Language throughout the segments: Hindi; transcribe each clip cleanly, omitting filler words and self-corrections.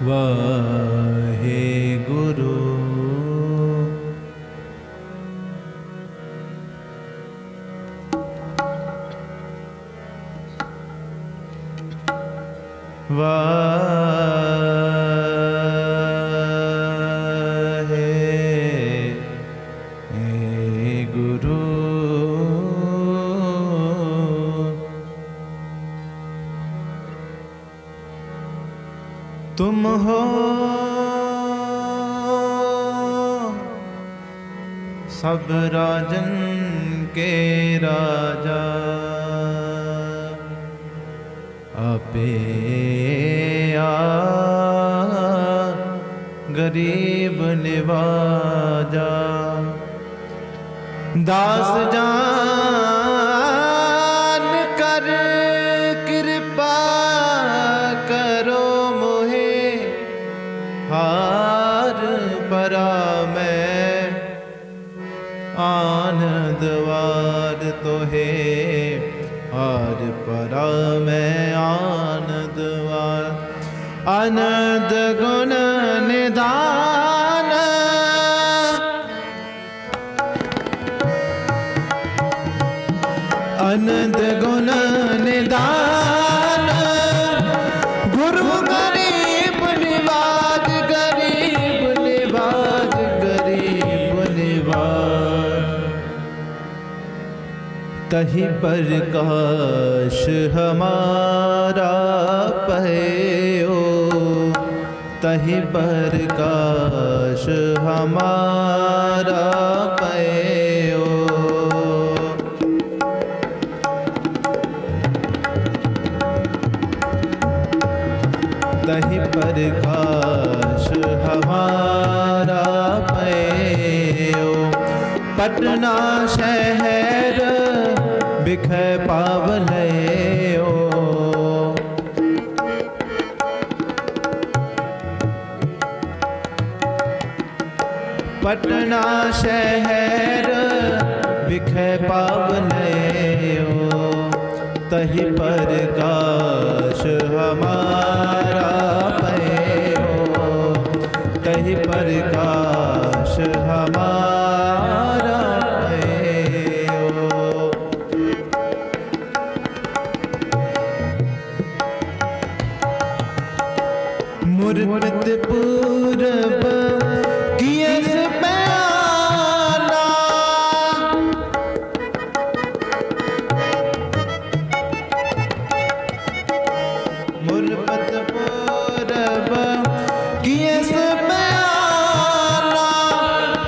वाहे गुरु। वाहे गुरु। तुम हो सब राजन के राजा, आपे गरीब निवाजा। दास जान कर कृपा करो मोहे, हार परा मैं आनंदवार तो है। हार परा मैं आनंदवार। आनंद गुण निदान, आनंद गुण निदान। गुरु गरीब निवाज, गरीब निवाज, गरीब निवाज। तहि प्रकाश हमारा पयो, तहि प्रकाश हमारा पयो। तहि प्रकाश हमारा पयो। पटना शहर बिखै पावलयो, पटना शहर बिखै पावलयो। तहि प्रकाश हमारा पयो, तहि प्रकाश हमारा पयो। मुरमत पूरब कियस बयाना, मुरमत पूरब कियस बयाना।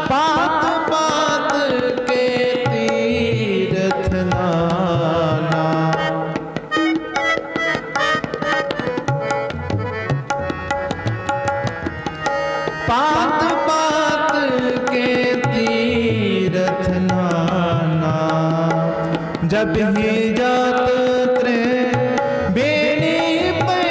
पात पात के तीरथ नाना, पात पात के तीरथ नाना। जब ही जात त्रे बेनी पे,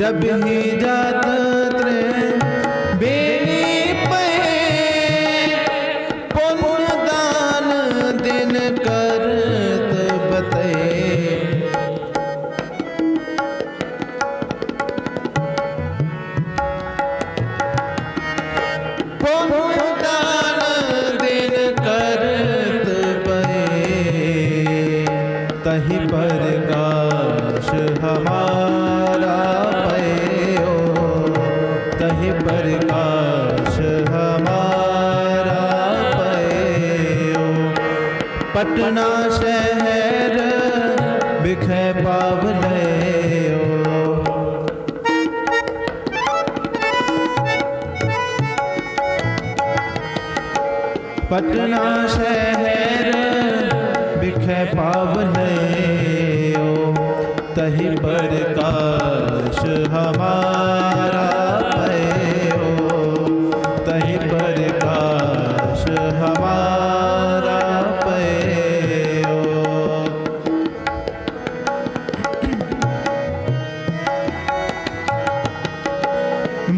जब ही जात त्रे बेनी पे। पुण्य दान दिन करत बते, पुण्य दान दिन करत बते। तहि प्रकाश हमारा पयो, तहि प्रकाश हमारा पयो। पटना शहर बिखै पावलयो, पटना शहर बिखै पावलयो। तहि प्रकाश हमारा पयो, तहि प्रकाश हमारा पयो।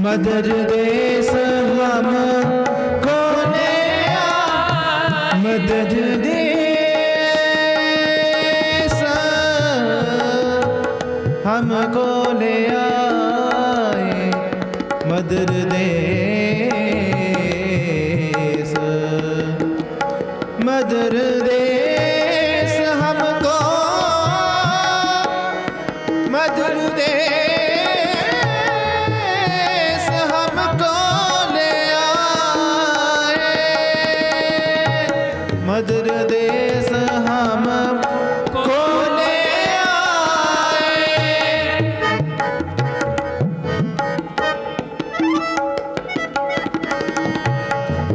मदर देश हम कोने, मदद देश हमको ले आए मधुर देश, मधुर देश हमको, मधुर देश हमको ले आए, मधुर देश हमको ले आए।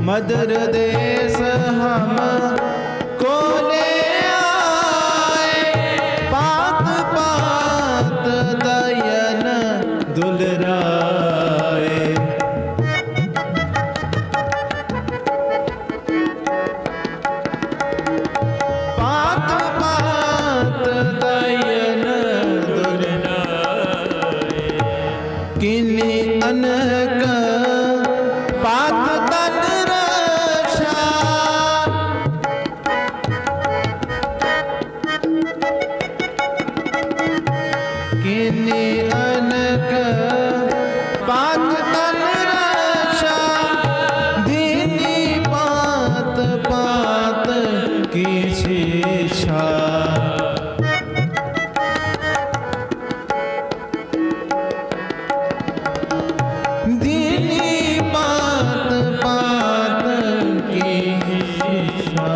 मधुर देश हमको ले आए, पात पात दयन दुलराए। पात पात दयन दुलराए, किन्नी अनक पात तन रक्षा, किन्नी अनक पात तन रक्षा, दीनी पात पात की शिक्षा। दीनी पात पात की शिक्षा,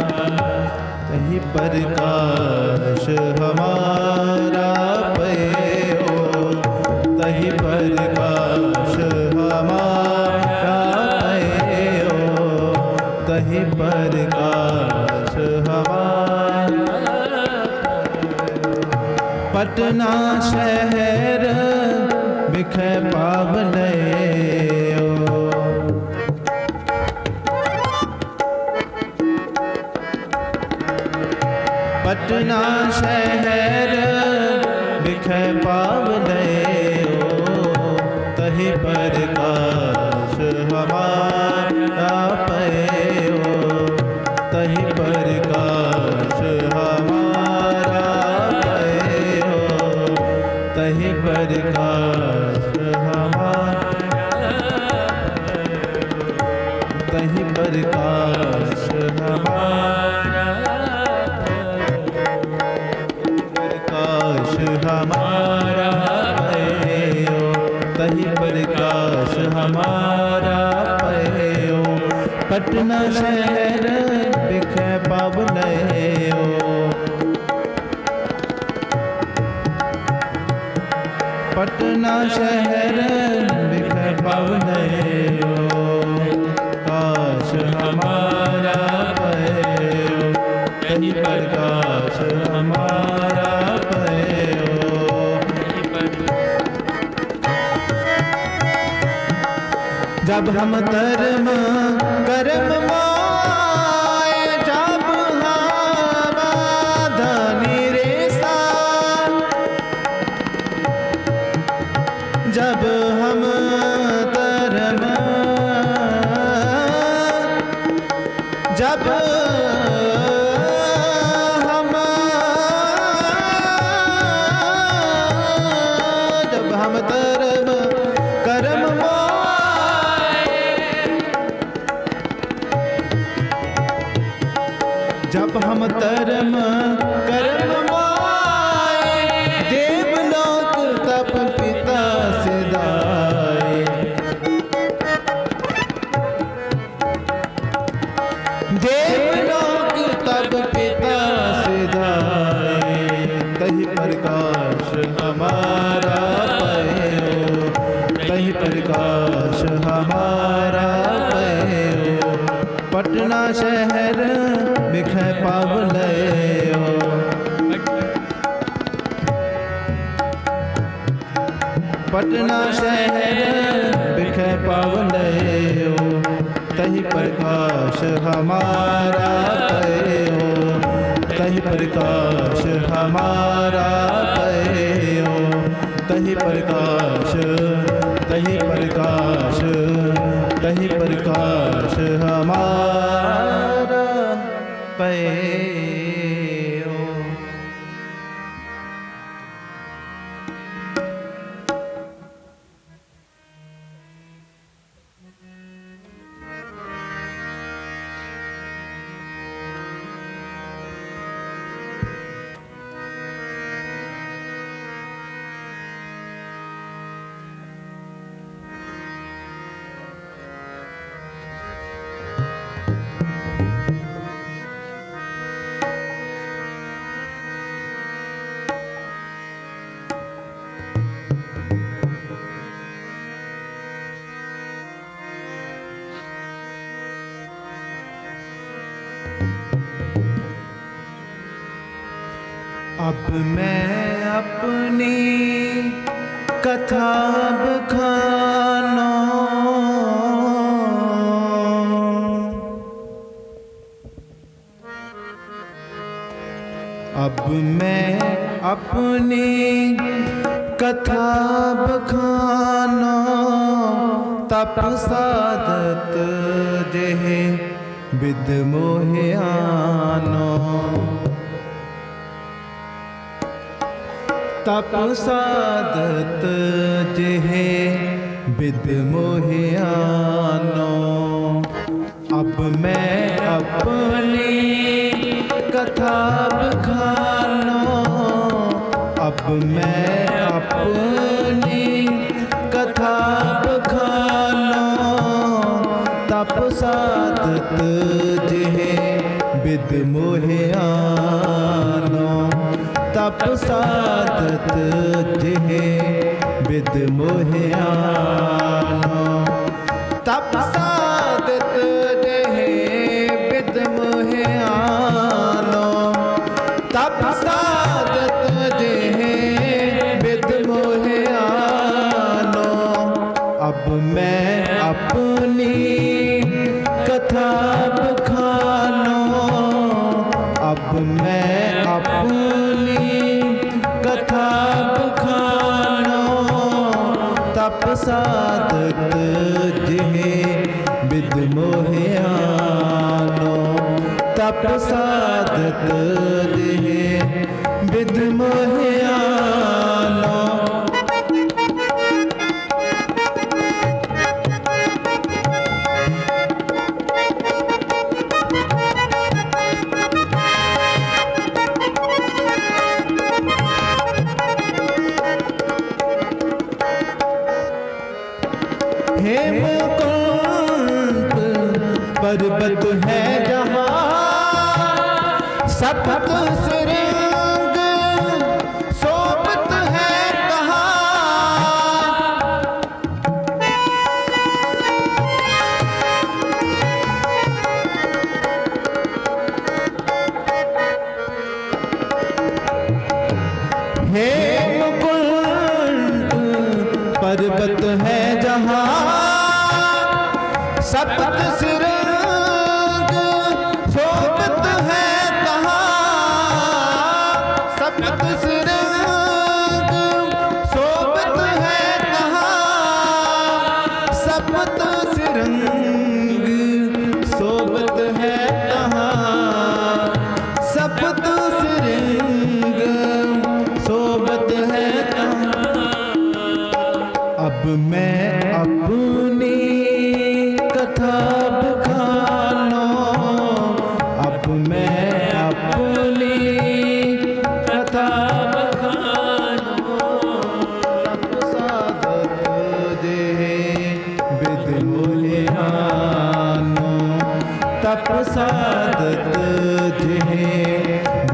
तही प्रकाश हमारा पयो, तही प्रकाश हमारा पयो, तही प्रकाश हमारा। पटना शहर बिखे पावने, पटना शहर बिखे पावने, तही प्रकाश हमारा पयो, तही प्रकाश हमारा पयो, तही प्रकाश हमारा, तही प्रकाश हमारा, प्रकाश हमारा पयो, तही प्रकाश हमारा पयो। पटना शहर बिखे पावने, पटना शहर बिखे पावने, काश हमारा पयो, तही प्रकाश हमारा पयो। जब हम धर्म कर्म माए, जब हम धनी रेसा, जब हम धर्म, जब हम धर्म कर्म माए, जब हम धर्म कर्म माए, देवलोक तप पिता सिधाए, देवलोक तप पिता सिधाए, तही प्रकाश हमारा पयो, तही प्रकाश हमारा पयो। पटना शहर बिखे पावने, पटना शहर बिखे पावने, तही प्रकाश हमारा पयो, तही प्रकाश हमारा पयो, तही प्रकाश, तही प्रकाश, तही प्रकाश हमारा पयो। अब मैं अपनी कथा बखानो, अब मैं अपनी कथा बखानो, तप साधत जेह बिद मोहियानो। तप साधत जेह बिद मोहियानो। अब मैं अपनी कथा बखानो, अब मैं अपनी कथा बखानो, तप साधत जेह बिद मोहियानो। तप साधत जेह बिद मोहियानो। तप साधत जेह बिद मोहियानो। तप साधत जेह बिद मोहियानो। अब मैं अपनी कथा बखानो, अब मैं अपनी कथा बखानो, तप साधत जेह बिद मोहियानो। तप साधत जेह बिद मोहियानो। हेमकुंड पर्वत है जहाँ, सप्त सिरंग शोभित है कहाँ। हेमकुंड पर्वत है जहाँ, सप्त सिरंग शोभित है कहाँ। सप्त सिरंग शोभित है कहाँ। सप्त सिरंग शोभित है कहाँ। सप्त सिरंग शोभित है कहाँ। अब मैं अपनी कथा बखानो, अब मैं अपनी कथा बखानो। तप साधत जेह बिद मोहियानो। तप साधत जेह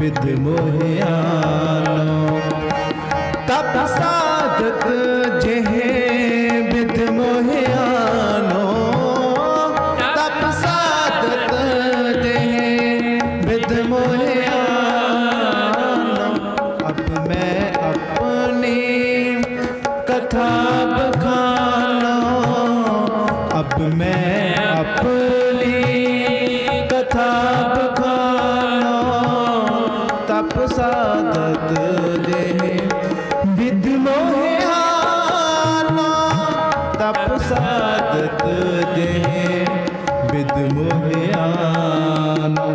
बिद मोहियानो। तप साधत जेह बिद मोहियानो। तप साधत जेह बिद मोहियानो। अब मैं अपनी कथा बखानो, अब मैं अपनी कथा बखानो। तप साधत जेह बिद मोहियानो। तप साधत जेह बिद मोहियानो।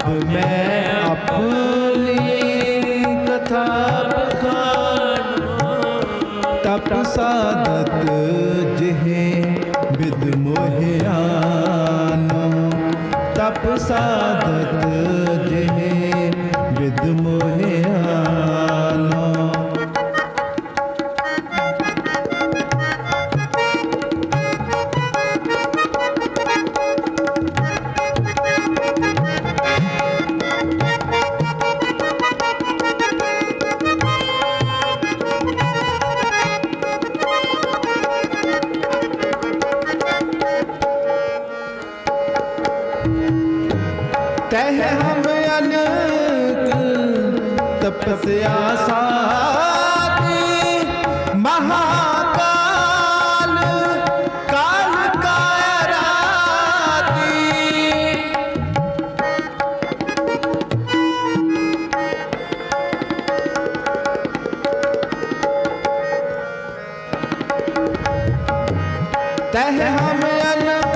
अब मैं अपनी कथा बखानो तप साधत जिहे विद मोहियानो तप साधत जिहे विद मोहियानो। तह हम अनक तपस्या साधी महाकाल काल कायराती। तह हम अनक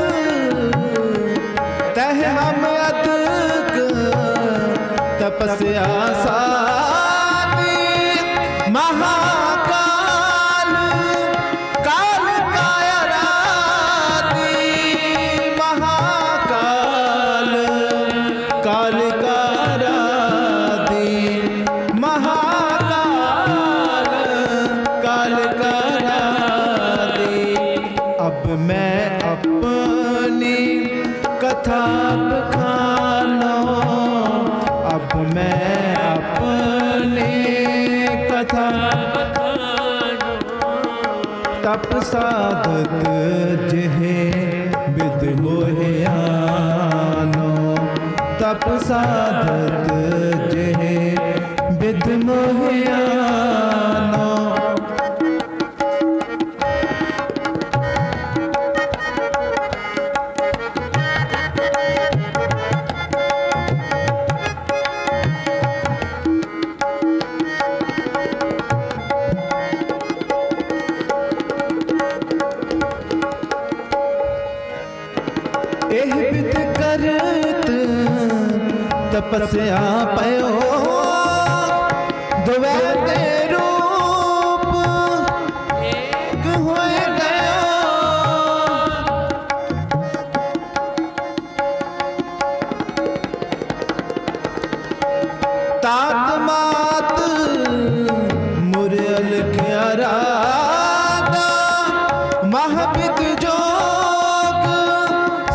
तह हम अदक तपस्या साधी महाकाल काल कायराती। महाकाल काल कायराती महाकाल काल कायराती। अब मैं अपनी कथा बखानो अब मैं अपनी कथा बखानो तप साधत जिहे विद मोहियानो तप साधत जिहे विद मोहियानो। एह विद करत तपस्या पयो दुवै ते रूप एक होए गयो। तात मात मुर अलख आराधा महाविद जोग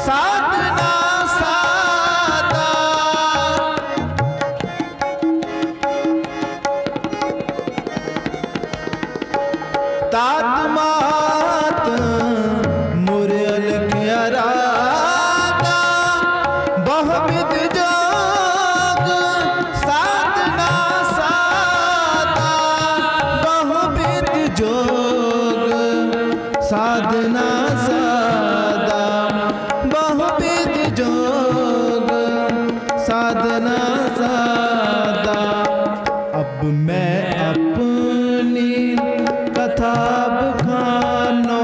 साधना साधा। तात मात मुर अलख आराधा बहुविध जोग साधना साधा। बहुविध जोग साधना साधा बहुविध जोग साधना साधा। अब मैं अपनी कथा बखानो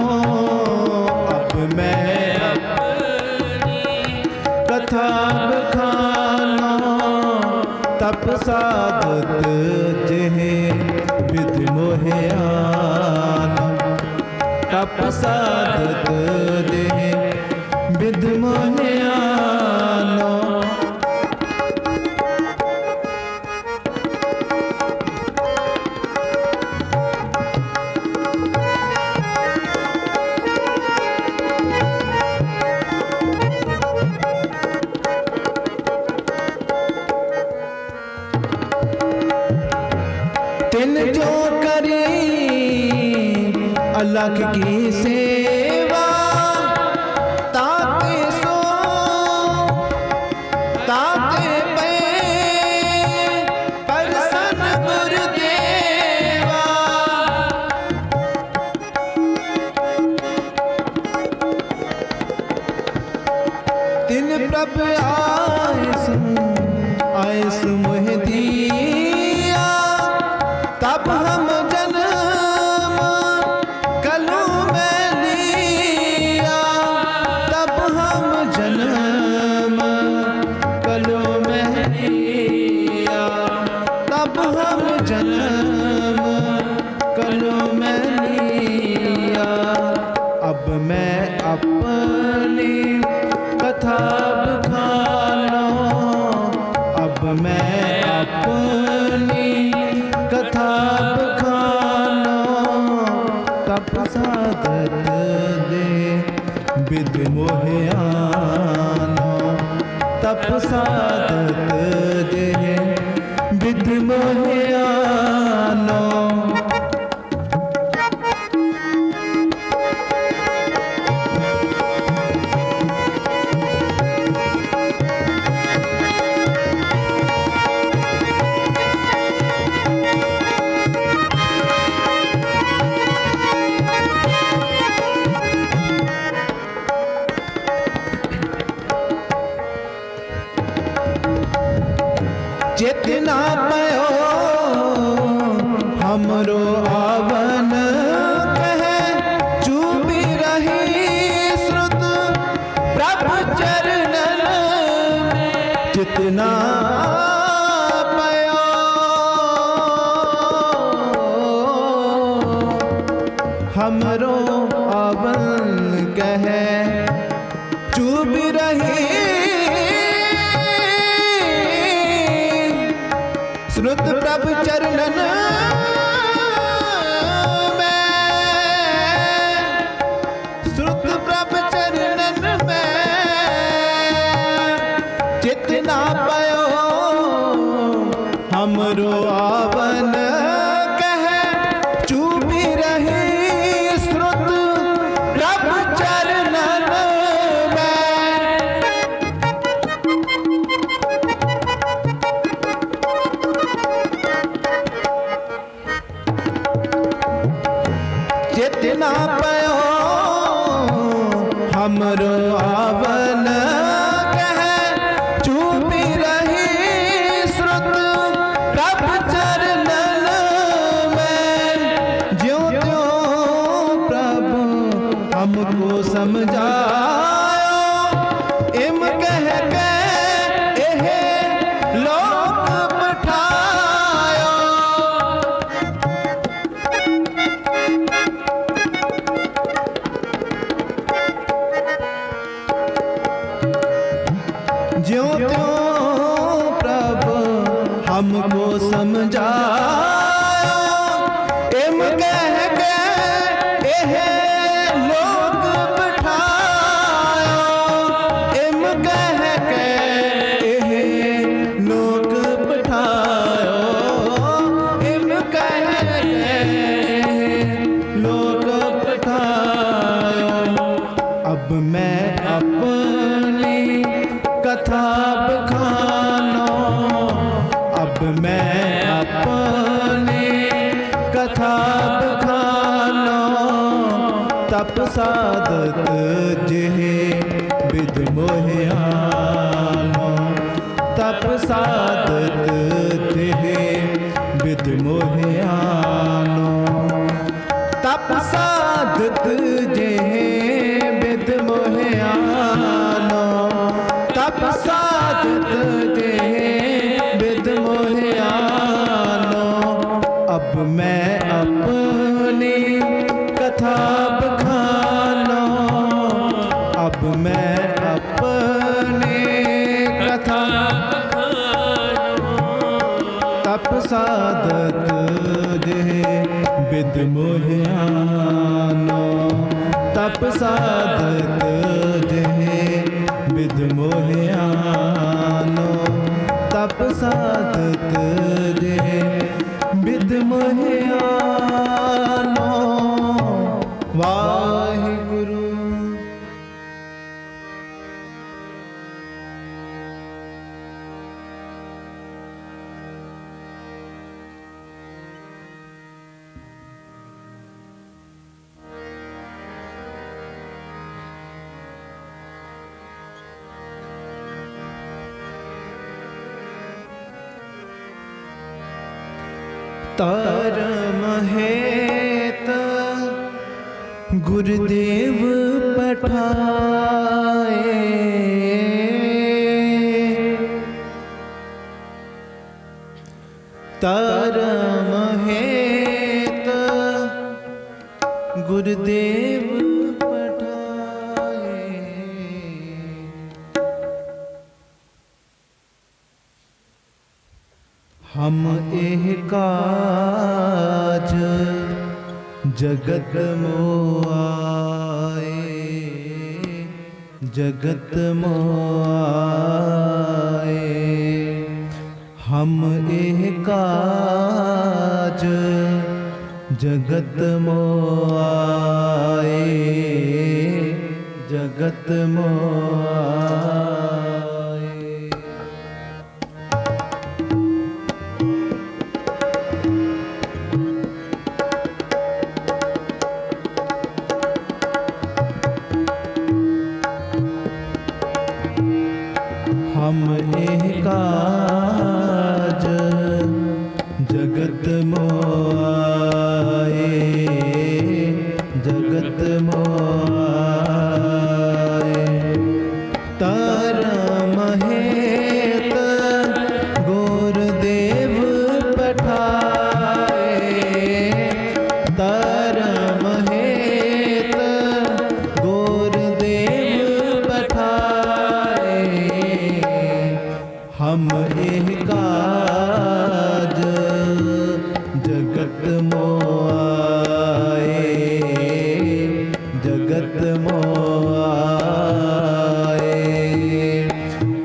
अब मैं अपनी कथा बखानो तप साधत जिहे विद मोहियानो तप साधत जिहे विद मोहियानो। तिन जो करी अलख की सेवा ताते सो ताते पे परसन गुरुदेवा। तिन प्रभ आयस मोह दिया तब हम जन्म कलू में लिया तब हम जन्म कलू में हम जन्म कलू मैं लिया। अब मैं अपनी कथा बखानो, अब मैं अपनी कथा बखानो। तप साधत दे बिद मोहे आनो, तप साधत दे बिद मोहे आनो। जितना पयो हमरो आवन कहे, चूबी रही श्रुत प्रभु चरणन में। जितना पयो हमरो आवन कहे, चूबी रही श्रुत प्रभु चरणन में, श्रुत प्रभु चरणन में। जितना पयो हमरो आवन कहे, चूबी रही श्रुत प्रभु चरणन में। जितना पयो हमरो आवन कहे, चूबी रही श्रुत प्रभु चरणन में। ज्यों त्यों प्रभु हमको समझायो, इम कह के एहे लोक पठायो। ज्यों त्यों प्रभु हमको समझायो, इम कह के एहे लोक बिठायो। इम कह के एहे लोक बिठायो, इम कह के लोक बिठायो। अब मैं अपनी कथा बखानो, अब मैं अपनी कथा बखानो। तप साधत जेहे बिद मोहे आनो, तप साधत जेहे बिद मोहे आनो। तप साधत जेहे बिद मोहे आनो, तप साधत जेहे बिद मोहे आनो। अब मैं अपनी कथा बखानो, अब मैं अपनी कथा बखानो। तप साधत जेहे बिद मोहे आनो, तप साधत जेहे बिद मोहे आनो। तप साधत जेहे बिद मोहे आनो। वाहिगुरु। तरम हेत गुरुदेव पठाए, धर्म हेत गुरुदेव पठाए। हम एह काज जगत मोआए, जगत मोआए। हम एह काज जगत मोआए, जगत मोआए। हम एह काज जगत मोआए, जगत मोआए। धर्म हेत गुरुदेव पठाए, धर्म हेत गुरुदेव पठाए। हम एह काज जगत मोआए, जगत मोआए।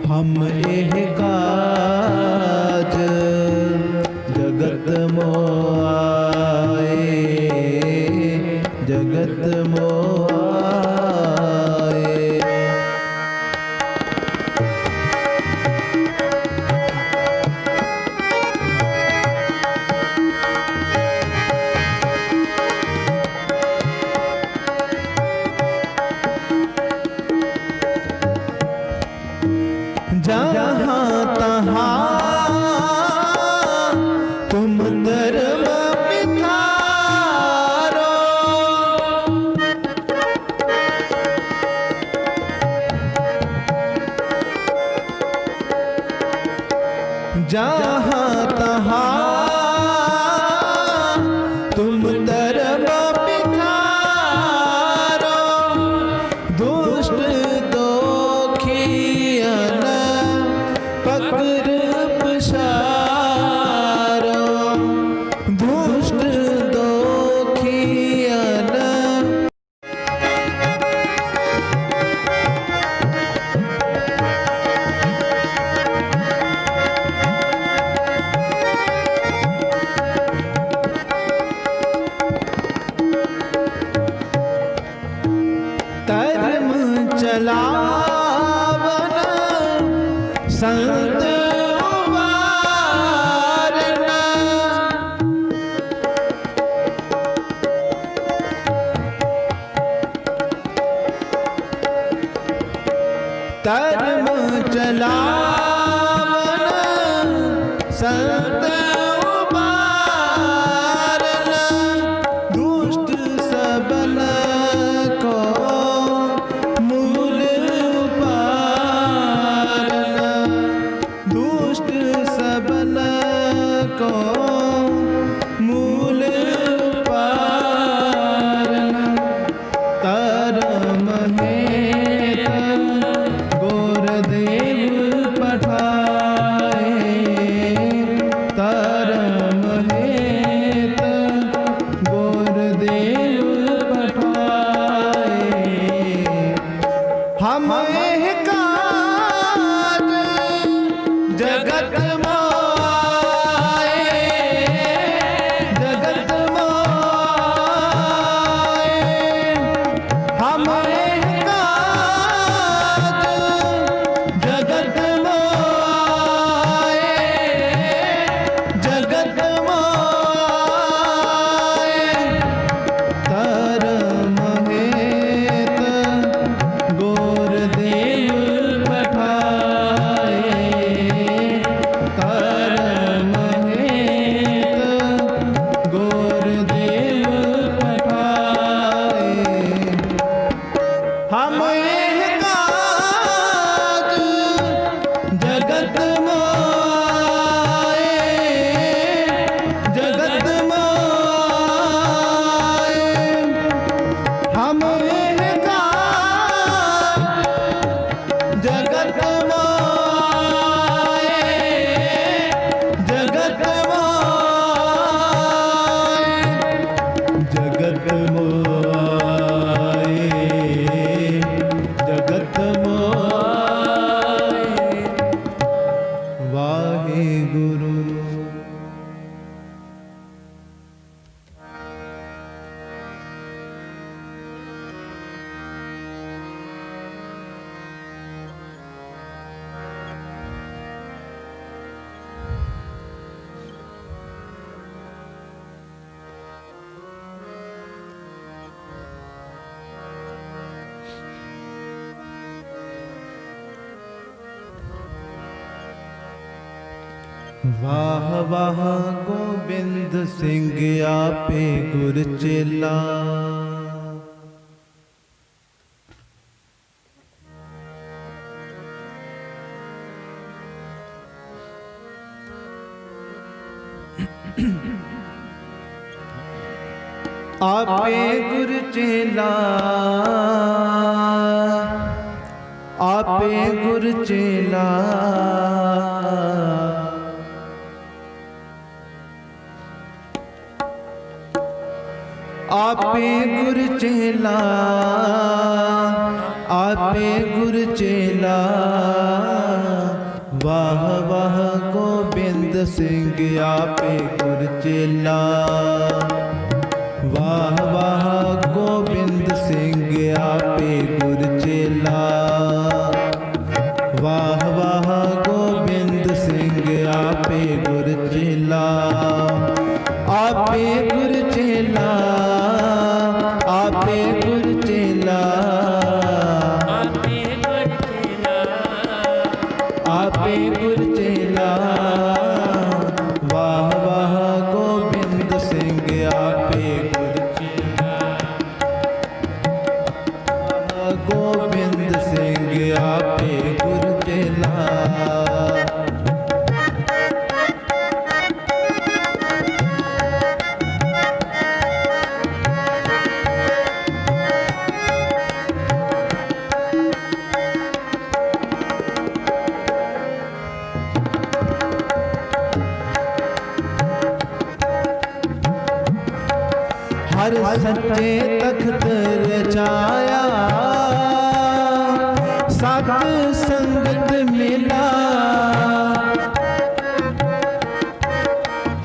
हम एह काज जगत मोआए, जगत मोआए। जहाँ तहाँ तुम धर्म बिखारो, जहाँ तहाँ तुम धर्म बिखारो। दुष्ट दोखियन पकड़ पसारो, दुष्ट दोखियन। धर्म चलावन संत उबारना, धर्म चलावन संत उबारना। दुष्ट सबन को मूल उपारना, दुष्ट सबन को मूल उपारना। धर्म हेत गुरुदेव पठाए, धर्म हेत गुरुदेव पठाए। हम एह काज जगत मोआए, जगत मोआए। हम एह काज जगत मोआए, जगत मोआए। धर्म हेत गुरुदेव पठाए, धर्म हेत गुरुदेव पठाए। हम एह काज जगत मोआए, ਵਾਹ ਵਾਹ ਗੋਬਿੰਦ ਸਿੰਘ ਆਪੇ ਗੁਰ ਚੇਲਾ। आपे गुर चेला, आपे गुर चेला, आपे गुर चेला, आपे गुर चेला। वाह वाह गोबिंद सिंह आपे गुर चेला। वाह वाह गोबिंद सिंह आपे गुर चेला। वाह वाह गोबिंद सिंह आपे गुर चेला। आपे गुर चेला, आपे गुर चेला, आपे गुर चेला, आपे गुर चेला। वाह वाह गोबिंद सिंह आपे गुर चेला। गोबिंद सिंह आपे गुर चेला। हर सच्चे तख्त रचाया, सत संगत मिला।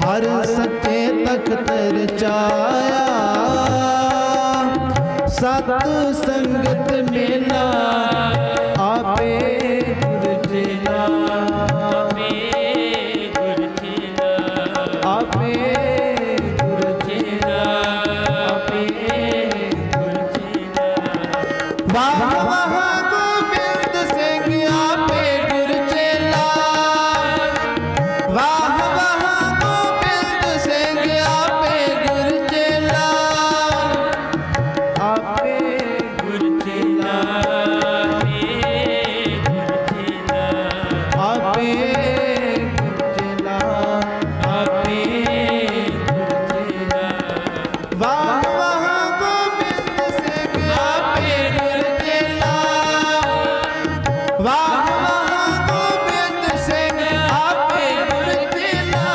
हर सच्चे तख्त रचाया, सत संगत मिला। आपे गुर चेला, आपे गुर चेला, आपे गुर चेला। वाह वाह गोबिंद सिंह आपे गुर चेला। वाह वाह गोबिंद सिंह आपे गुर चेला। आपे गुर चेला, आपे गुर चेला। आपे गुर चेला। वाह वाह गोबिंद सिंह आपे गुर चेला। वाह वाह गोबिंद सिंह आपे गुर चेला।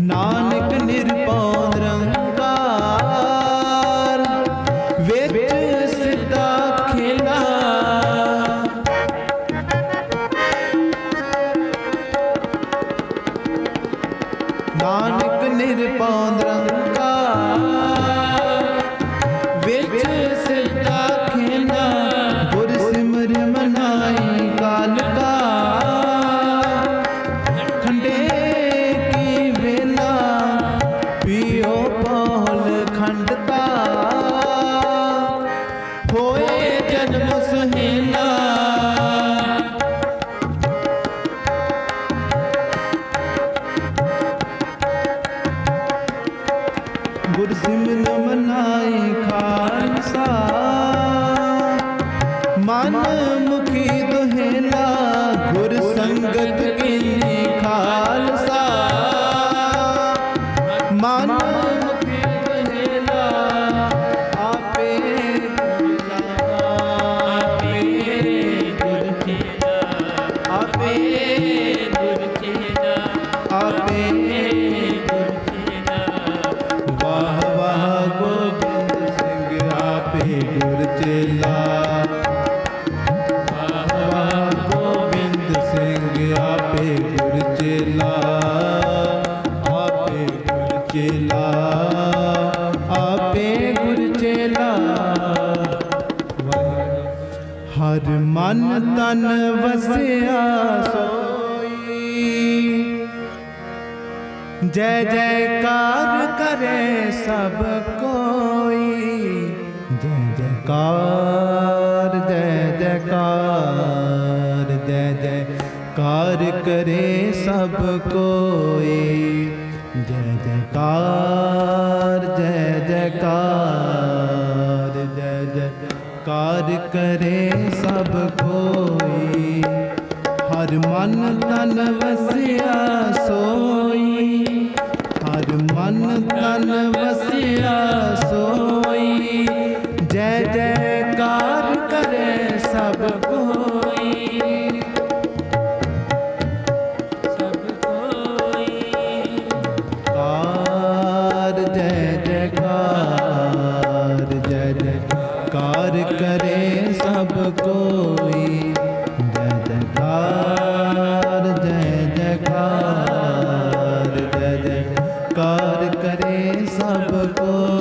नानक निरपौ निरंकार, विच सिद्धा खेला। नानक निरपौ निरंकार, विच सिद्धा खेला। गुर सिमर मनाई काल का, खंडे की वेला। पियो पौल खंड का, होए जन्म सहेला। गुर सिमर मनाई खालसा, मन मुखी दुहेला। गुर संगत की खालसा, मन मुखी दुहेला। आपे गुर चेला, आपे गुर चेला, आपे गुर चेला। वाह वाह गोबिंद सिंह आपे गुर चेला। वाह वाह गोबिंद सिंह आपे हर मन तन वसिया सोई जय जयकार करे सब कोई जय जयकार जय जयकार जय जयकार करे सब कोई जय जयकार जय जयकार जय जयकार करे सब कोई हर मन तन वसिया सोई हर मन तन वसिया सोई जय जयकार करे सब कोई सब कोई कार जय जयकार जय जयकार करे सब कोई जय जयकार जय जयकार जय जयकार करे सब कोई